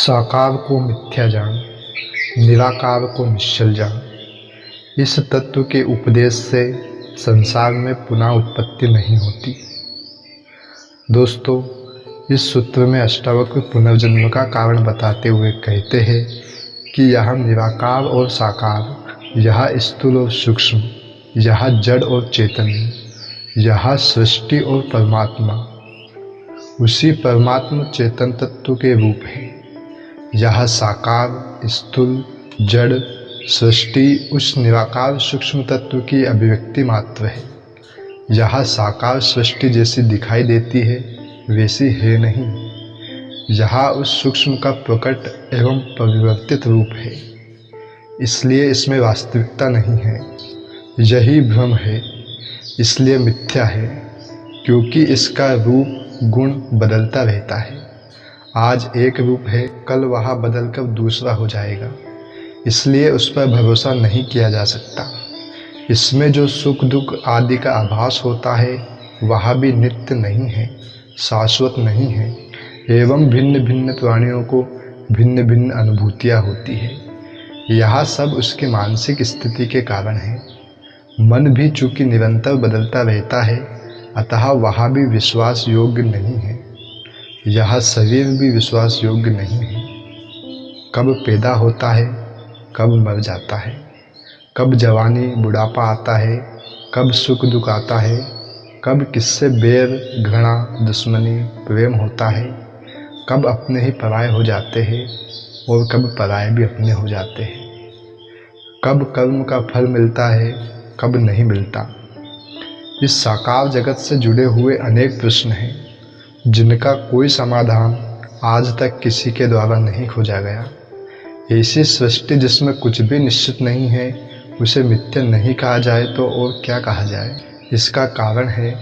साकार को मिथ्या जान, निराकार को निश्चल जान। इस तत्व के उपदेश से संसार में पुनः उत्पत्ति नहीं होती। दोस्तों, इस सूत्र में अष्टावक्र पुनर्जन्म का कारण बताते हुए कहते हैं कि यह निराकार और साकार, यह स्थूल और सूक्ष्म, यह जड़ और चैतन्य, यह सृष्टि और परमात्मा उसी परमात्मा चेतन तत्व के रूप है। यह साकार, स्थूल, जड़, सृष्टि उस निराकार सूक्ष्म तत्व की अभिव्यक्ति मात्र है। यह साकार सृष्टि जैसी दिखाई देती है वैसी है नहीं। यह उस सूक्ष्म का प्रकट एवं परिवर्तित रूप है, इसलिए इसमें वास्तविकता नहीं है। यही भ्रम है, इसलिए मिथ्या है, क्योंकि इसका रूप गुण बदलता रहता है। आज एक रूप है, कल वह बदलकर दूसरा हो जाएगा, इसलिए उस पर भरोसा नहीं किया जा सकता। इसमें जो सुख दुख आदि का आभास होता है वह भी नित्य नहीं है, शाश्वत नहीं है, एवं भिन्न भिन्न प्राणियों को भिन्न भिन्न अनुभूतियाँ होती है। यह सब उसकी मानसिक स्थिति के कारण है। मन भी चूंकि निरंतर बदलता रहता है, अतः वह भी विश्वास योग्य नहीं है। यह शरीर भी विश्वास योग्य नहीं है। कब पैदा होता है, कब मर जाता है, कब जवानी बुढ़ापा आता है, कब सुख दुख आता है, कब किससे बैर घृणा दुश्मनी प्रेम होता है, कब अपने ही पराये हो जाते हैं और कब पराये भी अपने हो जाते हैं, कब कर्म का फल मिलता है, कब नहीं मिलता। इस साकार जगत से जुड़े हुए अनेक प्रश्न हैं जिनका कोई समाधान आज तक किसी के द्वारा नहीं खोजा गया। ऐसी सृष्टि जिसमें कुछ भी निश्चित नहीं है, उसे मिथ्या नहीं कहा जाए तो और क्या कहा जाए। इसका कारण है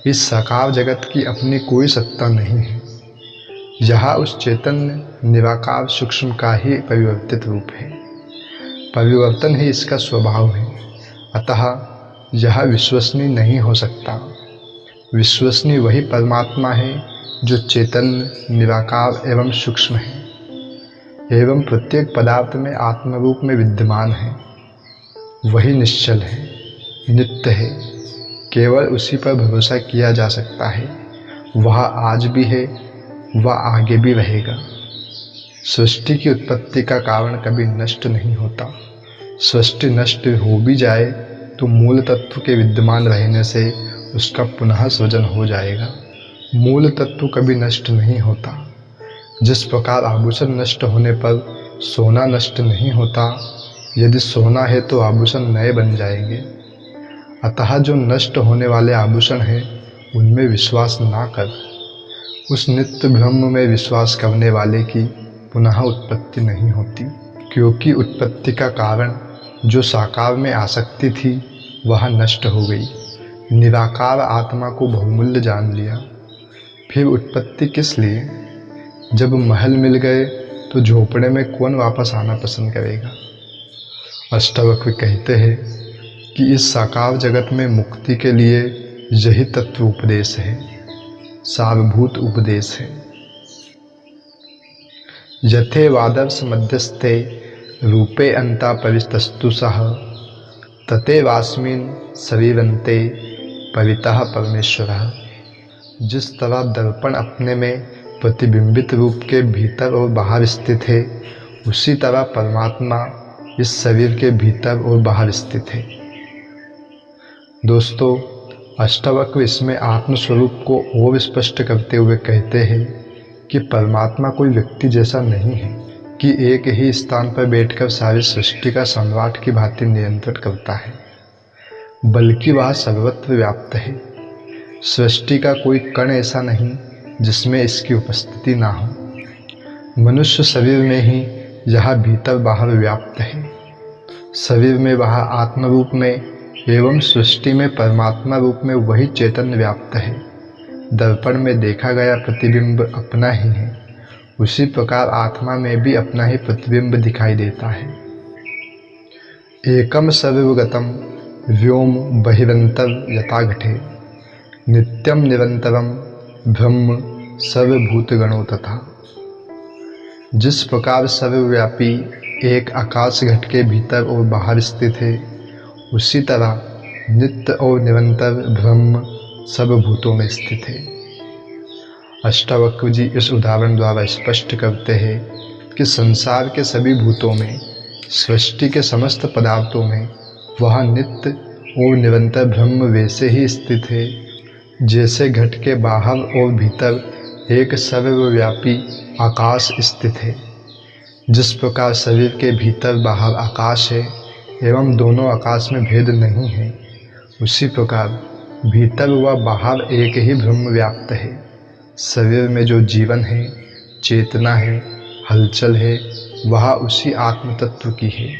इस साकार जगत की अपनी कोई सत्ता नहीं है। यह उस चैतन्य निराकार सूक्ष्म का ही परिवर्तित रूप है। परिवर्तन ही इसका स्वभाव है, अतः यह विश्वसनीय नहीं हो सकता। विश्वसनीय वही परमात्मा है जो चैतन्य निराकार एवं सूक्ष्म है, एवं प्रत्येक पदार्थ में आत्मरूप में विद्यमान है। वही निश्चल है, नित्य है, केवल उसी पर भरोसा किया जा सकता है। वह आज भी है, वह आगे भी रहेगा। सृष्टि की उत्पत्ति का कारण कभी नष्ट नहीं होता। सृष्टि नष्ट हो भी जाए तो मूल तत्व के विद्यमान रहने से उसका पुनः सृजन हो जाएगा। मूल तत्व कभी नष्ट नहीं होता। जिस प्रकार आभूषण नष्ट होने पर सोना नष्ट नहीं होता, यदि सोना है तो आभूषण नए बन जाएंगे। अतः जो नष्ट होने वाले आभूषण हैं उनमें विश्वास ना कर। उस नित्य ब्रह्म में विश्वास करने वाले की पुनः उत्पत्ति नहीं होती, क्योंकि उत्पत्ति का कारण जो साकार में आसक्ति थी वह नष्ट हो गई। निराकार आत्मा को बहुमूल्य जान लिया। फिर उत्पत्ति किस लिए? जब महल मिल गए तो झोपड़े में कौन वापस आना पसंद करेगा। अष्टावक्र कहते हैं कि इस साकार जगत में मुक्ति के लिए यही तत्व उपदेश है, सारभूत उपदेश है। यथे वादर्श मध्यस्थे रूपे अंता परितस्तु सह तते वास्मिन शरीरंते परितः परमेश्वरः। जिस तरह दर्पण अपने में प्रतिबिंबित रूप के भीतर और बाहर स्थित है, उसी तरह परमात्मा इस शरीर के भीतर और बाहर स्थित है। दोस्तों, अष्टावक्र इसमें आत्मस्वरूप को और स्पष्ट करते हुए कहते हैं कि परमात्मा कोई व्यक्ति जैसा नहीं है कि एक ही स्थान पर बैठकर सारी सृष्टि का सम्राट की भांति नियंत्रण करता है, बल्कि वह सर्वत्र व्याप्त है। सृष्टि का कोई कण ऐसा नहीं जिसमें इसकी उपस्थिति ना हो। मनुष्य शरीर में ही यह भीतर बाहर व्याप्त है। शरीर में वह आत्म रूप में एवं सृष्टि में परमात्मा रूप में वही चैतन्य व्याप्त है। दर्पण में देखा गया प्रतिबिंब अपना ही है, उसी प्रकार आत्मा में भी अपना ही प्रतिबिंब दिखाई देता है। एकम सर्वगतम व्योम बहिरंतर यथाघटे नित्यम निरंतरम ब्रह्म सर्वभूतगणो तथा। जिस प्रकार सर्वव्यापी एक आकाश घट के भीतर और बाहर स्थित है, उसी तरह नित्य और निरंतर ब्रह्म सर्वभूतों में स्थित है। अष्टावक्र जी इस उदाहरण द्वारा स्पष्ट करते हैं कि संसार के सभी भूतों में, सृष्टि के समस्त पदार्थों में वह नित्य और निरंतर ब्रह्म वैसे ही स्थित है जैसे घट के बाहर और भीतर एक सर्वव्यापी आकाश स्थित है। जिस प्रकार शरीर के भीतर बाहर आकाश है एवं दोनों आकाश में भेद नहीं है, उसी प्रकार भीतर व बाहर एक ही ब्रह्म व्याप्त है। शरीर में जो जीवन है, चेतना है, हलचल है, वह उसी आत्म तत्व की है,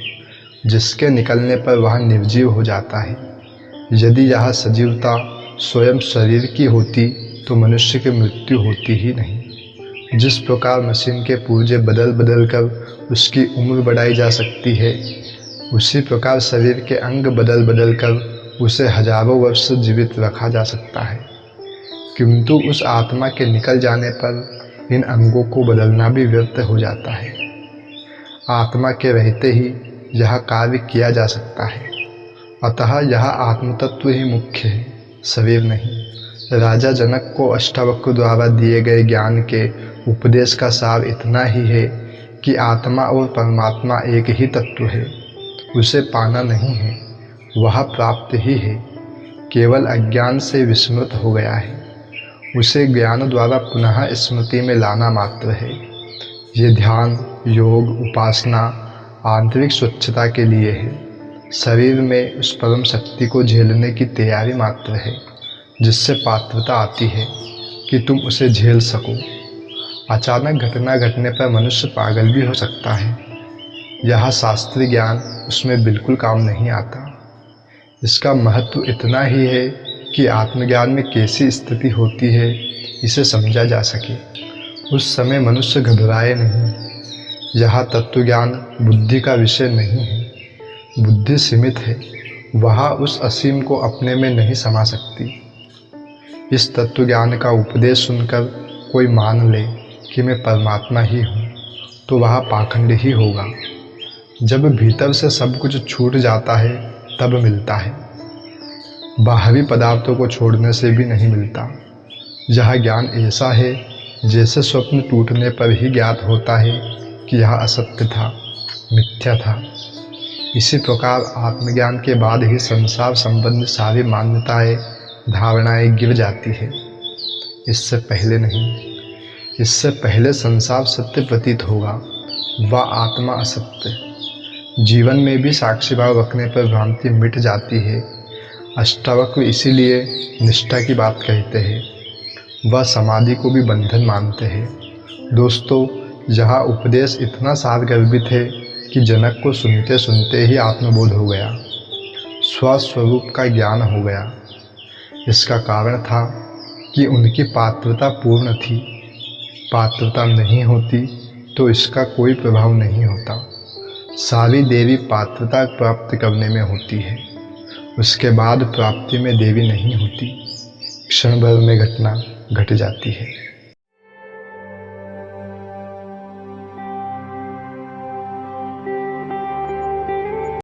जिसके निकलने पर वह निर्जीव हो जाता है। यदि यह सजीवता स्वयं शरीर की होती तो मनुष्य की मृत्यु होती ही नहीं। जिस प्रकार मशीन के पुर्जे बदल बदल कर उसकी उम्र बढ़ाई जा सकती है, उसी प्रकार शरीर के अंग बदल बदल कर उसे हजारों वर्ष जीवित रखा जा सकता है। किंतु उस आत्मा के निकल जाने पर इन अंगों को बदलना भी व्यर्थ हो जाता है। आत्मा के रहते ही यह कार्य किया जा सकता है। अतः यह आत्मतत्व ही मुख्य है, शरीर नहीं। राजा जनक को अष्टावक्र द्वारा दिए गए ज्ञान के उपदेश का सार इतना ही है कि आत्मा और परमात्मा एक ही तत्व है, उसे पाना नहीं है, वह प्राप्त ही है। केवल अज्ञान से विस्मृत हो गया है, उसे ज्ञान द्वारा पुनः स्मृति में लाना मात्र है। ये ध्यान, योग, उपासना आंतरिक स्वच्छता के लिए है। शरीर में उस परम शक्ति को झेलने की तैयारी मात्र है, जिससे पात्रता आती है कि तुम उसे झेल सको। अचानक घटना घटने पर मनुष्य पागल भी हो सकता है। यह शास्त्रीय ज्ञान उसमें बिल्कुल काम नहीं आता। इसका महत्व इतना ही है कि आत्मज्ञान में कैसी स्थिति होती है, इसे समझा जा सके। उस समय मनुष्य घबराए नहीं। यह तत्वज्ञान बुद्धि का विषय नहीं है। बुद्धि सीमित है, वह उस असीम को अपने में नहीं समा सकती। इस तत्वज्ञान का उपदेश सुनकर कोई मान ले कि मैं परमात्मा ही हूँ, तो वह पाखंड ही होगा। जब भीतर से सब कुछ छूट जाता है तब मिलता है, बाहरी पदार्थों को छोड़ने से भी नहीं मिलता। यह ज्ञान ऐसा है जैसे स्वप्न टूटने पर ही ज्ञात होता है कि यह असत्य था, मिथ्या था। इसी प्रकार आत्मज्ञान के बाद ही संसार संबंधी सारी मान्यताएं, धारणाएं गिर जाती है, इससे पहले नहीं। इससे पहले संसार सत्य प्रतीत होगा, वह आत्मा असत्य। जीवन में भी साक्षी भाव रखने पर भ्रांति मिट जाती है। अष्टावक्र इसीलिए निष्ठा की बात कहते हैं, वह समाधि को भी बंधन मानते हैं। दोस्तों, यह उपदेश इतना सारगर्भित है कि जनक को सुनते सुनते ही आत्मबोध हो गया, स्वस्वरूप का ज्ञान हो गया। इसका कारण था कि उनकी पात्रता पूर्ण थी। पात्रता नहीं होती तो इसका कोई प्रभाव नहीं होता। सारी देवी पात्रता प्राप्त करने में होती है, उसके बाद प्राप्ति में देवी नहीं होती। क्षण भर में घटना घट जाती है।